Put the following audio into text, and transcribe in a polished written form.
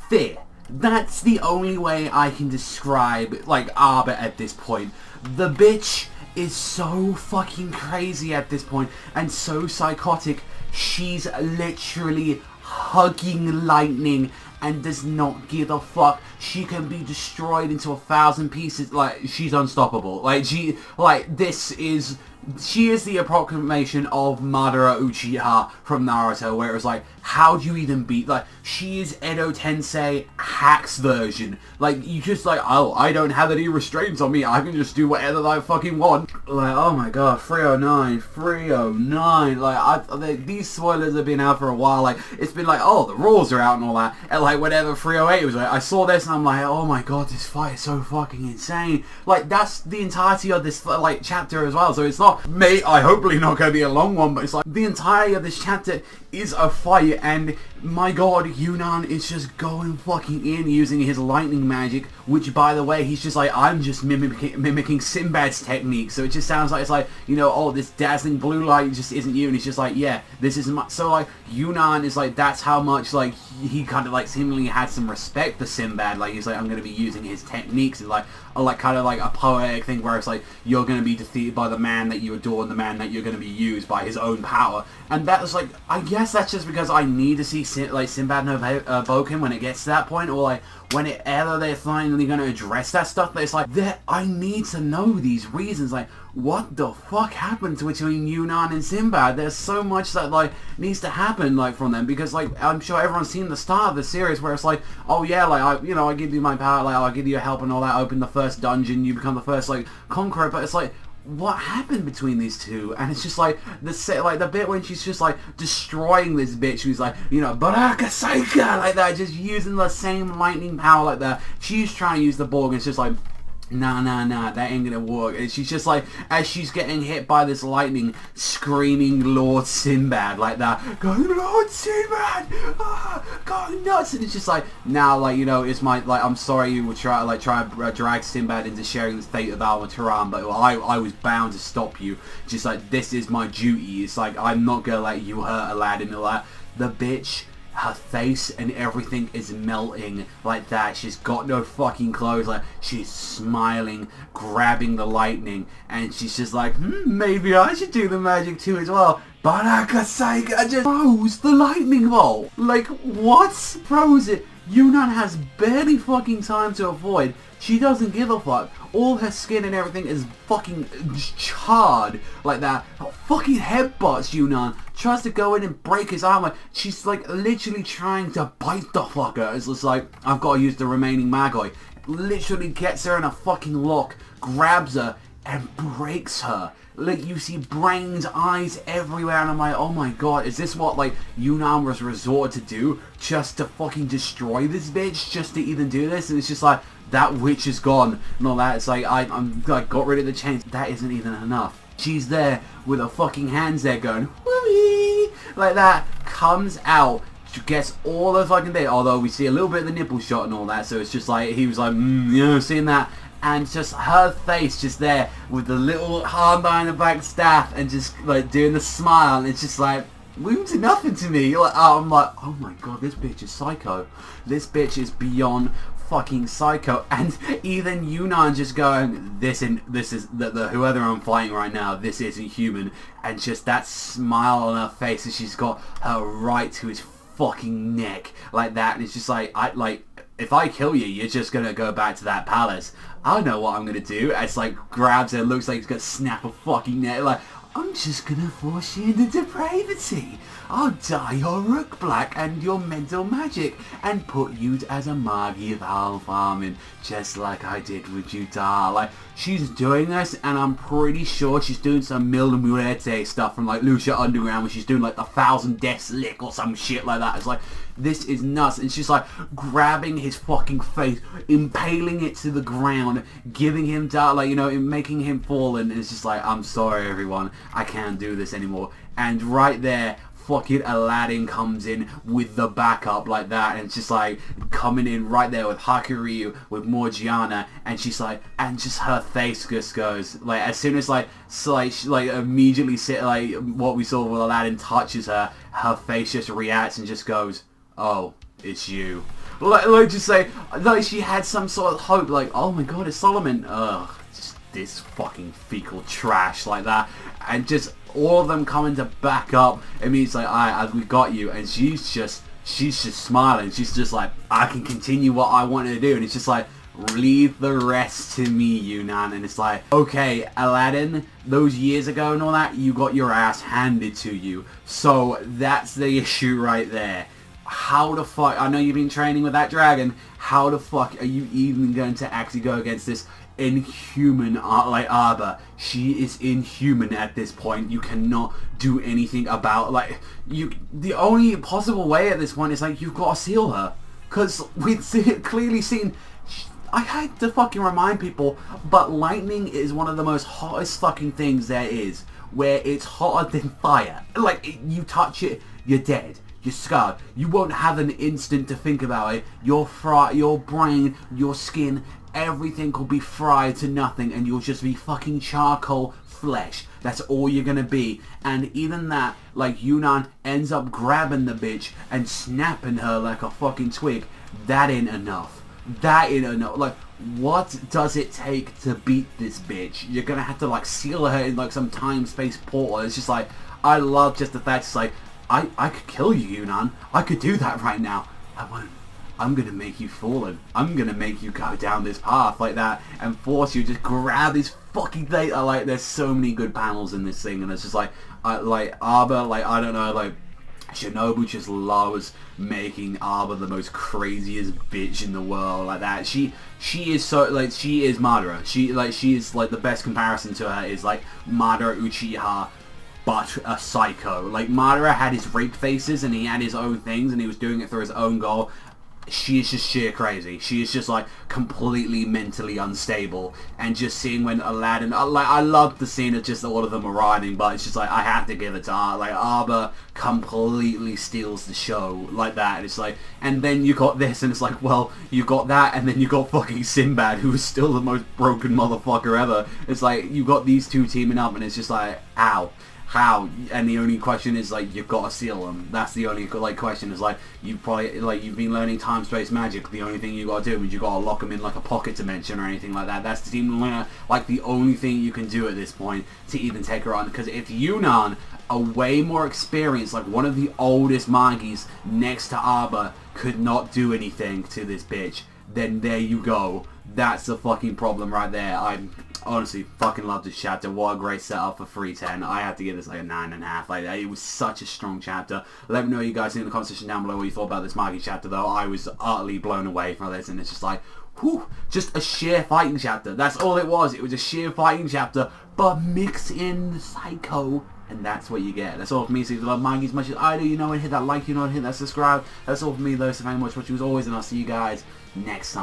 fear. That's the only way I can describe, like, Arbor at this point. The bitch is so fucking crazy at this point, and so psychotic. She's literally hugging lightning and does not give a fuck. She can be destroyed into 1,000 pieces. Like, she's unstoppable. Like, she is the approximation of Madara Uchiha from Naruto, where it was like, how do you even beat, like, she is Edo Tensei Hack's version. Like, you just like, oh, I don't have any restraints on me, I can just do whatever I fucking want. Like, oh my god, 309, like, these spoilers have been out for a while. Like, it's been like, oh, the rules are out and all that, and like, whenever 308 was like, I saw this and I'm like, oh my god, this fight is so fucking insane. Like, that's the entirety of this, like, chapter as well, so it's not, I hopefully not going to be a long one, but it's like, the entirety of this chapter is a fight, and my god, Yunnan is just going fucking in using his lightning magic, which, by the way, he's just like, I'm just mimicking Sinbad's technique, so it just sounds like, it's like, you know, oh, this dazzling blue light just isn't you, and he's just like, yeah, this isn't my, so like, Yunnan is like, that's how much, like, he kind of like seemingly had some respect for Sinbad. Like, he's like, I'm going to be using his techniques, and like kind of like a poetic thing where it's like, you're going to be defeated by the man that you adore and the man that you're going to be used by his own power. And that's like, I guess that's just because I need to see Sinbad no Boken when it gets to that point, or like whenever they're finally going to address that stuff. But it's like, I need to know these reasons. Like, what the fuck happened between Yunnan and Sinbad? There's so much that like needs to happen, like, from them, because like, I'm sure everyone's seen the start of the series where it's like, oh yeah, like, I give you my power, like, I'll give you help and all that, open the first dungeon, you become the first like conqueror. But it's like, what happened between these two? And it's just like the bit when she's just like destroying this bitch who's like, you know, Baraka Saika, like that, just using the same lightning power like that. She's trying to use the Borg, and it's just like, nah, that ain't gonna work. And she's just like, as she's getting hit by this lightning, screaming Lord Sinbad like that, going, Lord Sinbad, going nuts. And it's just like, now, like, you know, it's my, like, I'm sorry you would try to drag Sinbad into sharing the fate of Al-Mataran, but I was bound to stop you. Just like, this is my duty. It's like, I'm not gonna let you hurt Aladdin or that. The bitch, her face and everything is melting like that. She's got no fucking clothes. Like, she's smiling, grabbing the lightning, and she's just like, maybe I should do the magic too as well. Baraka Saika just froze the lightning bolt. Like, what? Froze it. Yunnan has barely fucking time to avoid. She doesn't give a fuck. All her skin and everything is fucking charred like that. Fucking headbutts Yunnan. Tries to go in and break his arm. Like, she's like literally trying to bite the fucker. It's just like, I've got to use the remaining Magoi. Literally gets her in a fucking lock, grabs her, and breaks her. Like, you see brains, eyes everywhere, and I'm like, oh my god, is this what, like, Yunnan was resorted to do? Just to fucking destroy this bitch? Just to even do this? And it's just like, that witch is gone, and all that. It's like, I'm like, got rid of the chains. That isn't even enough. She's there, with her fucking hands there going, whee, like that, comes out, gets all the fucking day, although we see a little bit of the nipple shot and all that, so it's just like, he was like, you know, seeing that. And just her face just there with the little arm behind the back staff and just like doing the smile, and it's just like, wounds are nothing to me. Like, I'm like, oh my god, this bitch is psycho. This bitch is beyond fucking psycho. And even Yunnan just going, this is the whoever I'm fighting right now, this isn't human. And just that smile on her face, and she's got her right to his fucking neck like that, and it's just like, if I kill you, you're just gonna go back to that palace. I know what I'm gonna do. It's like, grabs her, looks like he's gonna snap a fucking neck, like, I'm just gonna force you into depravity. I'll dye your rook black and your mental magic and put you as a Magi of Al Farming, just like I did with Judar. Like, she's doing this, and I'm pretty sure she's doing some Mil Muerte stuff from like Lucia Underground, where she's doing like the 1,000 Deaths Lick or some shit like that. It's like, this is nuts. And she's like grabbing his fucking face, impaling it to the ground, giving him dark, like, you know, making him fall. And it's just like, I'm sorry everyone, I can't do this anymore. And right there, fucking Aladdin comes in with the backup like that, and it's just like coming in right there with Hakuryu, with Morgiana, and she's like, and just her face just goes, like, as soon as she immediately like what we saw when Aladdin touches her, her face just reacts and just goes, oh, it's you. Like just say, like she had some sort of hope, like, oh my god, it's Solomon. Ugh, just this fucking fecal trash like that. And just all of them coming to back up. I mean, it's like, alright, we got you. And she's just smiling. She's just like, I can continue what I wanted to do. And it's just like, leave the rest to me, Yunnan. And it's like, okay, Aladdin, those years ago and all that, you got your ass handed to you. So that's the issue right there. How the fuck, I know you've been training with that dragon, how the fuck are you even going to actually go against this inhuman, like, Arbor? She is inhuman at this point. You cannot do anything about, like, the only possible way at this point is, like, you've got to seal her. Because we've clearly seen, I hate to fucking remind people, but lightning is one of the most hottest fucking things there is. Where it's hotter than fire. Like, you touch it, you're dead. You're scarred. You won't have an instant to think about it. Your brain, your skin, everything will be fried to nothing, and you'll just be fucking charcoal flesh. That's all you're gonna be. And even that, like, Yunnan ends up grabbing the bitch and snapping her like a fucking twig. That ain't enough. That ain't enough. Like, what does it take to beat this bitch? You're gonna have to, like, seal her in, like, some time-space portal. It's just like, I love just the fact it's like, I could kill you, Yunnan. I could do that right now. I won't. I'm gonna make you fallen. I'm gonna make you go down this path like that and force you to just grab this fucking thing. Like, there's so many good panels in this thing, and it's just like Arbor, like, I don't know, like, Shinobu just loves making Arbor the most craziest bitch in the world like that. She is so, like, she is Madara. She is like the best comparison to her is like Madara Uchiha, but a psycho. Like, Madara had his rape faces and he had his own things and he was doing it for his own goal. She is just sheer crazy. She is just, like, completely mentally unstable. And just seeing when Aladdin, like, I love the scene of just all of them arriving, but it's just like, I have to give it to her. Like, Arbor completely steals the show like that. It's like, and then you got this, and it's like, well, you got that, and then you got fucking Sinbad, who is still the most broken motherfucker ever. It's like, you got these two teaming up, and it's just like, ow. How? And the only question is, like, you've got to seal them. That's the only, like, question is, like, you've probably, like, you've been learning time space magic. The only thing you got to do is you got to lock them in, like, a pocket dimension or anything like that. That's the team, like, the only thing you can do at this point to even take her on. Because if Yunnan, a way more experienced, like, one of the oldest Magis next to Arbor, could not do anything to this bitch, then there you go. That's the fucking problem right there. I'm honestly fucking love this chapter. What a great setup for 310. I have to give this like a 9.5. Like, it was such a strong chapter. Let me know you guys in the comment section down below what you thought about this Magi chapter, though. I was utterly blown away from this, and it's just like, whew, just a sheer fighting chapter. That's all it was. It was a sheer fighting chapter, but mix in the psycho, and that's what you get. That's all for me. So if you love Magi as much as I do, you know, and hit that like, you know, and hit that subscribe. That's all for me, though. So thank you much for watching as always, and I'll see you guys next time.